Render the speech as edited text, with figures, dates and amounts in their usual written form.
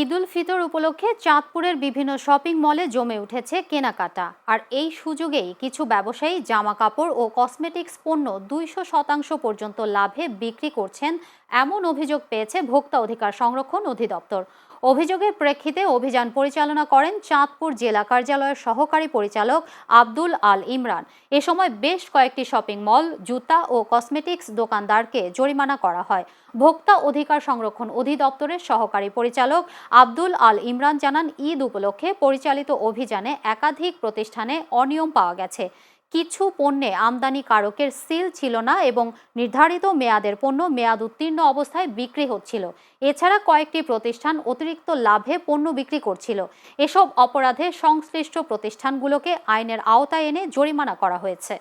ঈদুল ফিতর উপলক্ষে চাঁদপুরের বিভিন্ন শপিং মলে জমে উঠেছে কেনাকাটা। আর এই সুযোগেই কিছু ব্যবসায়ী জামা কাপড় ও কসমেটিক্স পণ্য 200% পর্যন্ত লাভে বিক্রি করছেন, এমন অভিযোগ পেয়েছে ভোক্তা অধিকার সংরক্ষণ অধিদপ্তর। অভিযোগের প্রেক্ষিতে অভিযান পরিচালনা করেন চাঁদপুর জেলা কার্যালয়ের সহকারী পরিচালক আব্দুল আল ইমরান। এ সময় বেশ কয়েকটি শপিং মল, জুতা ও কসমেটিক্স দোকানদারকে জরিমানা করা হয়। ভোক্তা অধিকার সংরক্ষণ অধিদপ্তরের সহকারী পরিচালক আব্দুল আল ইমরান জানান, ঈদ উপলক্ষে পরিচালিত অভিযানে একাধিক প্রতিষ্ঠানে অনিয়ম পাওয়া গেছে। কিছু পণ্যে আমদানিকারকের সিল ছিল না এবং নির্ধারিত মেয়াদের পণ্য মেয়াদ উত্তীর্ণ অবস্থায় বিক্রি হচ্ছিল। এছাড়া কয়েকটি প্রতিষ্ঠান অতিরিক্ত লাভে পণ্য বিক্রি করছিল। এসব অপরাধে সংশ্লিষ্ট প্রতিষ্ঠানগুলোকে আইনের আওতায় এনে জরিমানা করা হয়েছে।